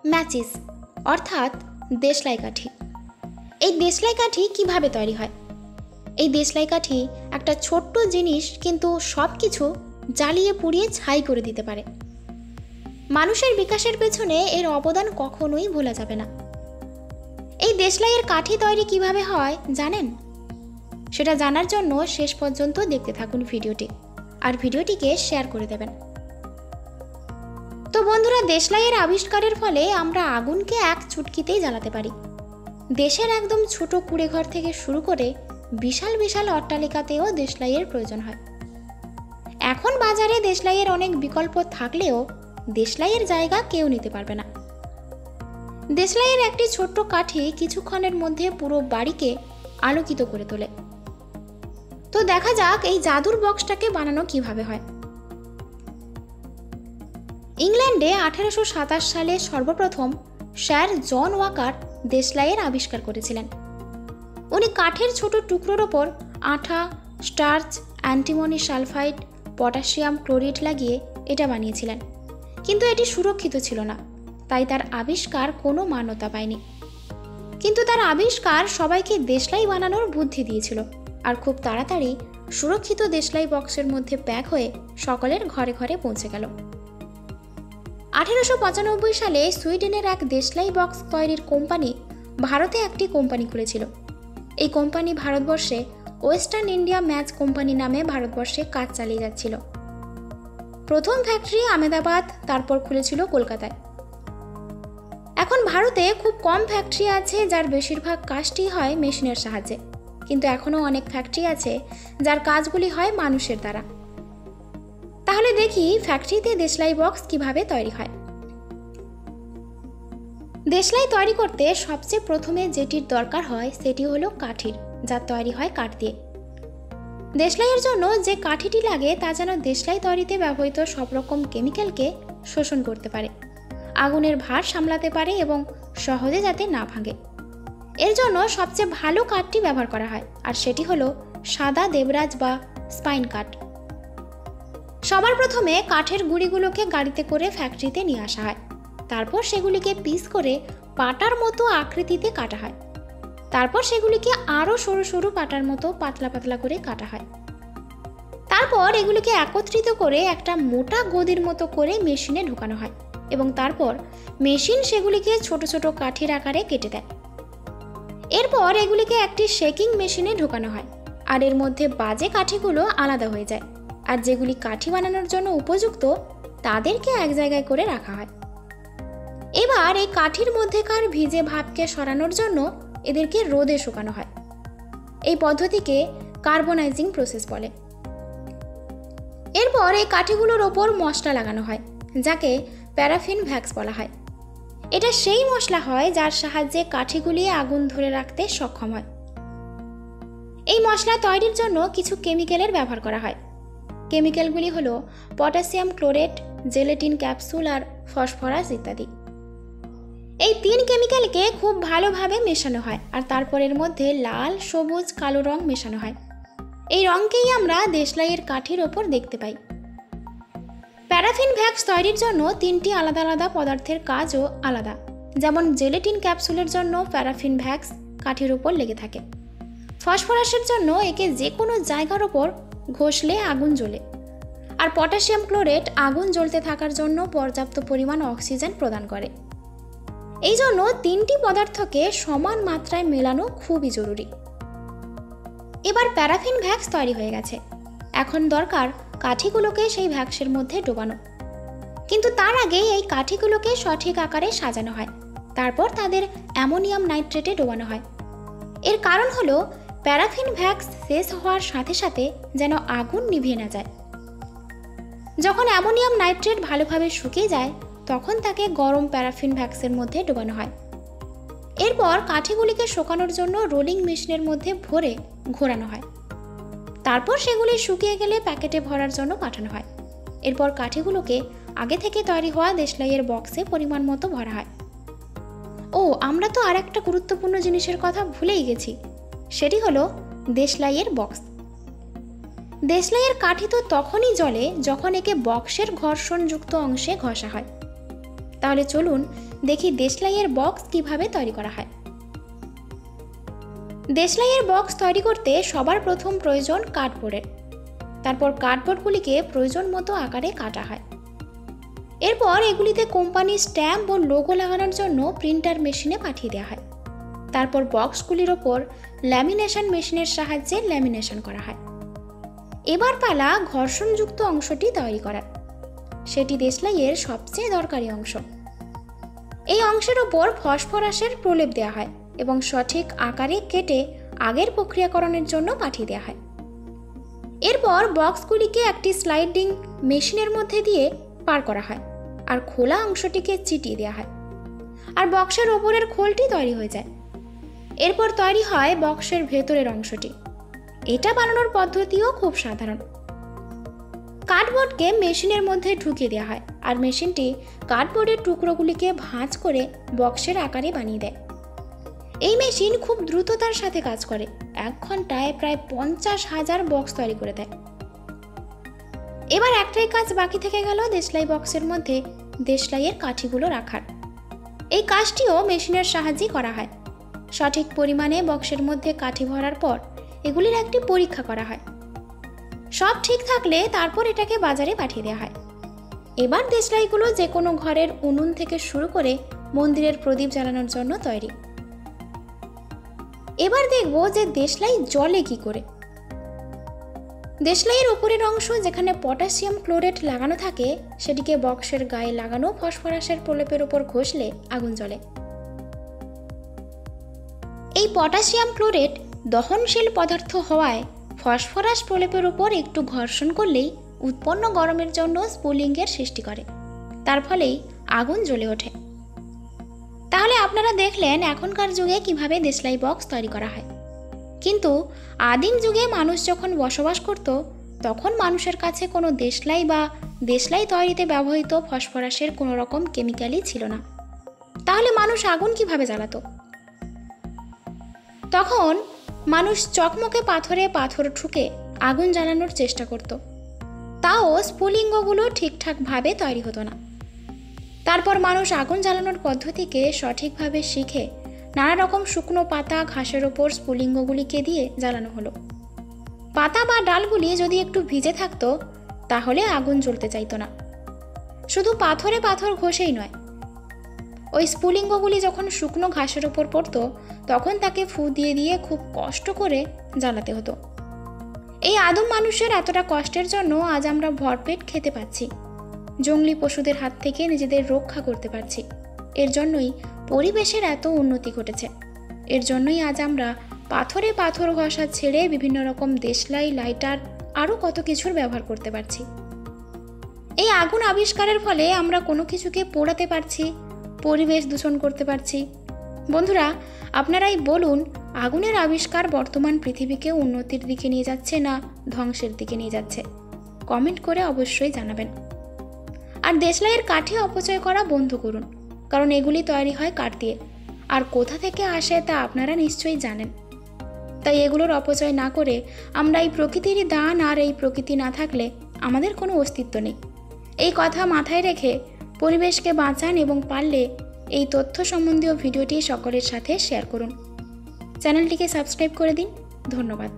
Matches অর্থাৎ দেশলাই কাঠি। এই দেশলাই কাঠি কিভাবে তৈরি হয়? এই দেশলাই কাঠি একটা ছোট্ট জিনিস, কিন্তু সব কিছু জ্বালিয়ে পুড়িয়ে ছাই করে দিতে পারে। মানুষের বিকাশের পেছনে এর অবদান কখনোই ভোলা যাবে না। এই দেশলাইয়ের কাঠি তৈরি কিভাবে হয় জানেন? সেটা জানার জন্য শেষ পর্যন্ত দেখতে থাকুন ভিডিওটি, আর ভিডিওটিকে শেয়ার করে দেবেন। তো বন্ধুরা, দেশলাইয়ের আবিষ্কারের ফলে আমরা আগুনকে এক চুটকিতেই জ্বালাতে পারি। দেশের একদম ছোট কুঁড়েঘর থেকে শুরু করে বিশাল বিশাল অট্টালিকাতেও দেশলাইয়ের প্রয়োজন হয়। এখন বাজারে দেশলাইয়ের অনেক বিকল্প থাকলেও দেশলাইয়ের জায়গা কেউ নিতে পারবে না। দেশলাইয়ের একটি ছোট্ট কাঠি কিছুক্ষণের মধ্যে পুরো বাড়িকে আলোকিত করে তোলে। তো দেখা যাক এই জাদুর বক্সটাকে বানানো কিভাবে হয়। ইংল্যান্ডে 1827 সালে সর্বপ্রথম স্যার জন ওয়াকার দেশলাইয়ের আবিষ্কার করেছিলেন। উনি কাঠের ছোট টুকরোর ওপর আঠা, starch, antimony sulphide, potassium chloride লাগিয়ে এটা বানিয়েছিলেন। কিন্তু এটি সুরক্ষিত ছিল না, তাই তার আবিষ্কার কোনো মান্যতা পায়নি। কিন্তু তার আবিষ্কার সবাইকে দেশলাই বানানোর বুদ্ধি দিয়েছিল, আর খুব তাড়াতাড়ি সুরক্ষিত দেশলাই বক্সের মধ্যে প্যাক হয়ে সকলের ঘরে ঘরে পৌঁছে গেল। 1895 সালে সুইডেনের এক দেশলাই বক্স তৈরির কোম্পানি ভারতে একটি কোম্পানি খুলেছিল। এই কোম্পানি ভারতবর্ষে ওয়েস্টার্ন ইন্ডিয়া ম্যাচ কোম্পানি নামে ভারতবর্ষে কাজ চালিয়ে যাচ্ছিল। প্রথম ফ্যাক্টরি আহমেদাবাদ, তারপর খুলেছিল কলকাতায়। এখন ভারতে খুব কম ফ্যাক্টরি আছে যার বেশিরভাগ কাজটি হয় মেশিনের সাহায্যে, কিন্তু এখনও অনেক ফ্যাক্টরি আছে যার কাজগুলি হয় মানুষের দ্বারা। তাহলে দেখি ফ্যাক্টরিতে দেশলাই বক্স কিভাবে তৈরি হয়। দেশলাই তৈরি করতে সবচেয়ে প্রথমে যেটির দরকার হয় সেটি হলো কাঠির, যা তৈরি হয় কাঠ দিয়ে। দেশলাইয়ের জন্য যে কাঠিটি লাগে তা যেন দেশলাই তৈরিতে ব্যবহৃত সব রকম কেমিক্যালকে শোষণ করতে পারে, আগুনের ভার সামলাতে পারে এবং সহজে যাতে না ভাঙে। এর জন্য সবচেয়ে ভালো কাঠটি ব্যবহার করা হয়, আর সেটি হলো সাদা দেবরাজ বা স্পাইন কাঠ। সবার প্রথমে কাঠের গুঁড়িগুলোকে গাড়িতে করে ফ্যাক্টরিতে নিয়ে আসা হয়। তারপর সেগুলিকে পিস করে পাটার মতো আকৃতিতে কাটা হয়। তারপর সেগুলিকে আরও সরু সরু পাটার মতো পাতলা পাতলা করে কাটা হয়। তারপর এগুলিকে একত্রিত করে একটা মোটা গদির মতো করে মেশিনে ঢোকানো হয়, এবং তারপর মেশিন সেগুলিকে ছোট ছোট কাঠির আকারে কেটে দেয়। এরপর এগুলিকে একটি শেকিং মেশিনে ঢোকানো হয়, আর এর মধ্যে বাজে কাঠিগুলো আলাদা হয়ে যায়, আর যেগুলি কাঠি বানানোর জন্য উপযুক্ত তাদেরকে এক জায়গায় করে রাখা হয়। এবার এই কাঠির মধ্যেকার ভিজে ভাবকে সরানোর জন্য এদেরকে রোদে শুকানো হয়। এই পদ্ধতিকে কার্বনাইজিং প্রসেস বলে। এরপর এই কাঠিগুলোর ওপর মশলা লাগানো হয়, যাকে প্যারাফিন ভ্যাক্স বলা হয়। এটা সেই মশলা হয় যার সাহায্যে কাঠিগুলি আগুন ধরে রাখতে সক্ষম হয়। এই মশলা তৈরির জন্য কিছু কেমিক্যালের ব্যবহার করা হয়। কেমিক্যালগুলি হলো পটাশিয়াম ক্লোরেট, জেলেটিন ক্যাপসুল আর ফসফরাস ইত্যাদি। এই 3 কেমিক্যালকে খুব ভালোভাবে মেশানো হয়, আর তারপর এর মধ্যে লাল, সবুজ, কালো রং মেশানো হয়। এই রঙকেই আমরা দেশলাইয়ের কাঠির ওপর দেখতে পাই। প্যারাফিন ভ্যাক্স তৈরির জন্য 3টি আলাদা আলাদা পদার্থের কাজও আলাদা। যেমন জেলেটিন ক্যাপসুলের জন্য প্যারাফিন ভ্যাক্স কাঠির ওপর লেগে থাকে। ফসফরাসের জন্য একে যে কোনো জায়গার ওপর ঘষলে আগুন জ্বলে, আর পটাশিয়াম ক্লোরেট আগুন জ্বলতে থাকার জন্য পর্যাপ্ত পরিমাণ অক্সিজেন প্রদান করে। এই জন্য 3টি পদার্থকে সমান মাত্রায় মেলানো খুবই জরুরি। এবার প্যারাফিন ভ্যাক্স তৈরি হয়ে গেছে। এখন দরকার কাঠিগুলোকে সেই ভ্যাক্সের মধ্যে ডোবানো। কিন্তু তার আগে এই কাঠিগুলোকে সঠিক আকারে সাজানো হয়, তারপর তাদের অ্যামোনিয়াম নাইট্রেটে ডোবানো হয়। এর কারণ হলো প্যারাফিন ভ্যাক্স শেষ হওয়ার সাথে সাথে যেন আগুন নিভিয়ে না যায়। যখন অ্যামোনিয়াম নাইট্রেট ভালোভাবে শুকিয়ে যায় তখন তাকে গরম প্যারাফিন ভ্যাক্সের মধ্যে ডোবানো হয়। এরপর কাঠিগুলিকে শুকানোর জন্য রোলিং মেশিনের মধ্যে ভরে ঘোরানো হয়। তারপর সেগুলি শুকিয়ে গেলে প্যাকেটে ভরার জন্য পাঠানো হয়। এরপর কাঠিগুলোকে আগে থেকে তৈরি হওয়া দেশলাইয়ের বক্সে পরিমাণ মতো ভরা হয়। ও, আমরা তো আর একটা গুরুত্বপূর্ণ জিনিসের কথা ভুলেই গেছি, সেটি হলো দেশলাইয়ের বক্স। দেশলাইয়ের কাঠি তো তখনই জ্বলে যখন একে বক্সের ঘর্ষণযুক্ত অংশে ঘষা হয়। তাহলে চলুন দেখি দেশলাইয়ের বক্স কিভাবে তৈরি করা হয়। দেশলাইয়ের বক্স তৈরি করতে সবার প্রথম প্রয়োজন কার্ডবোর্ডের। তারপর কার্ডবোর্ডগুলিকে প্রয়োজন মতো আকারে কাটা হয়। এরপর এগুলিতে কোম্পানির স্ট্যাম্প ও লোগো লাগানোর জন্য প্রিন্টার মেশিনে পাঠিয়ে দেওয়া হয়। তারপর বক্সগুলির ওপর ল্যামিনেশন মেশিনের সাহায্যে ল্যামিনেশন করা হয়। এবার পালা ঘর্ষণযুক্ত অংশটি তৈরি করার। সেটি দেশলাইয়ের সবচেয়ে দরকারি অংশ। এই অংশের ওপর ফসফরাসের প্রলেপ দেওয়া হয় এবং সঠিক আকারে কেটে আগের প্রক্রিয়াকরণের জন্য পাঠিয়ে দেওয়া হয়। এরপর বক্সগুলিকে একটি স্লাইডিং মেশিনের মধ্যে দিয়ে পার করা হয় আর খোলা অংশটিকে চিটিয়ে দেওয়া হয়, আর বক্সের ওপরের খোলটি তৈরি হয়ে যায়। এরপর তৈরি হয় বক্সের ভেতরের অংশটি। এটা বানানোর পদ্ধতিও খুব সাধারণ। কার্ডবোর্ডকে মেশিনের মধ্যে ঢুকিয়ে দেওয়া হয় আর মেশিনটি কার্ডবোর্ডের টুকরোগুলিকে ভাঁজ করে বক্সের আকারে বানিয়ে দেয়। এই মেশিন খুব দ্রুততার সাথে কাজ করে। 1 ঘন্টায় প্রায় 50,000 বক্স তৈরি করে দেয়। এবার একটাই কাজ বাকি থেকে গেল দেশলাই বক্সের মধ্যে দেশলাইয়ের কাঠিগুলো রাখার। এই কাজটিও মেশিনের সাহায্যে করা হয়। সঠিক পরিমাণে বক্সের মধ্যে কাঠি ভরার পর এগুলির একটি পরীক্ষা করা হয়। সব ঠিক থাকলে তারপর এটাকে বাজারে পাঠিয়ে দেওয়া হয়। এবার দেশলাইগুলো যে কোনো ঘরের উনুন থেকে শুরু করে মন্দিরের প্রদীপ জ্বালানোর জন্য তৈরি। এবার দেখব যে দেশলাই জ্বলে কি করে। দেশলাইয়ের উপরের অংশ যেখানে পটাশিয়াম ক্লোরেট লাগানো থাকে সেটিকে বক্সের গায়ে লাগানো ফসফরাসের প্রলেপের উপর ঘষলে আগুন জ্বলে। এই পটাশিয়াম ক্লোরেট দহনশীল পদার্থ হওয়ায় ফসফরাস প্রলেপের উপর একটু ঘর্ষণ করলেই উৎপন্ন গরমের জন্য স্পুলিংয়ের সৃষ্টি করে। তার ফলেই আগুন জ্বলে ওঠে। তাহলে আপনারা দেখলেন এখনকার যুগে কিভাবে দেশলাই বক্স তৈরি করা হয়। কিন্তু আদিম যুগে মানুষ যখন বসবাস করত তখন মানুষের কাছে কোনো দেশলাই বা দেশলাই তৈরিতে ব্যবহৃত ফসফরাসের কোনো রকম কেমিক্যালই ছিল না। তাহলে মানুষ আগুন কিভাবে জ্বালাতো? তখন মানুষ চকমকে পাথরে পাথর ঠুকে আগুন জ্বালানোর চেষ্টা করত। তাও স্ফুলিঙ্গগুলো ঠিকঠাকভাবে তৈরি হতো না। তারপর মানুষ আগুন জ্বালানোর পদ্ধতিকে সঠিকভাবে শিখে নানা রকম শুকনো পাতা ঘাসের ওপর স্ফুলিঙ্গগুলিকে দিয়ে জ্বালানো হলো। পাতা বা ডালগুলি যদি একটু ভিজে থাকতো তাহলে আগুন জ্বলতে চাইতো না। শুধু পাথরে পাথর ঘষেই নয়, ওই স্ফুলিঙ্গগুলি যখন শুকনো ঘাসের ওপর পড়তো তখন তাকে ফু দিয়ে দিয়ে খুব কষ্ট করে জ্বালাতে হতো। এই আদিম মানুষের এতটা কষ্টের জন্য আজ আমরা ভরপেট খেতে পাচ্ছি, জঙ্গলি পশুদের হাত থেকে নিজেদের রক্ষা করতে পারছি। এর জন্যই পরিবেশের এত উন্নতি ঘটেছে। এর জন্যই আজ আমরা পাথরে পাথর ঘষা ছেড়ে বিভিন্ন রকম দেশলাই, লাইটার আরও কত কিছুর ব্যবহার করতে পারছি। এই আগুন আবিষ্কারের ফলে আমরা কোনো কিছুকে পোড়াতে পারছি, পরিবেশ দূষণ করতে পারছি। বন্ধুরা, আপনারাই বলুন, আগুনের আবিষ্কার বর্তমান পৃথিবীকে উন্নতির দিকে নিয়ে যাচ্ছে না ধ্বংসের দিকে নিয়ে যাচ্ছে? কমেন্ট করে অবশ্যই জানাবেন। আর দেশলাইয়ের কাঠি অপচয় করা বন্ধ করুন, কারণ এগুলি তৈরি হয় কাঠ দিয়ে, আর কোথা থেকে আসে তা আপনারা নিশ্চয়ই জানেন। তাই এগুলোর অপচয় না করে আমরা এই প্রকৃতিরই দান, আর এই প্রকৃতি না থাকলে আমাদের কোনো অস্তিত্ব নেই। এই কথা মাথায় রেখে পরিবেশকে বাঁচান এবং পারলে এই তথ্য সম্বন্ধীয় ভিডিওটি সকলের সাথে শেয়ার করুন। চ্যানেলটিকে সাবস্ক্রাইব করে দিন। ধন্যবাদ।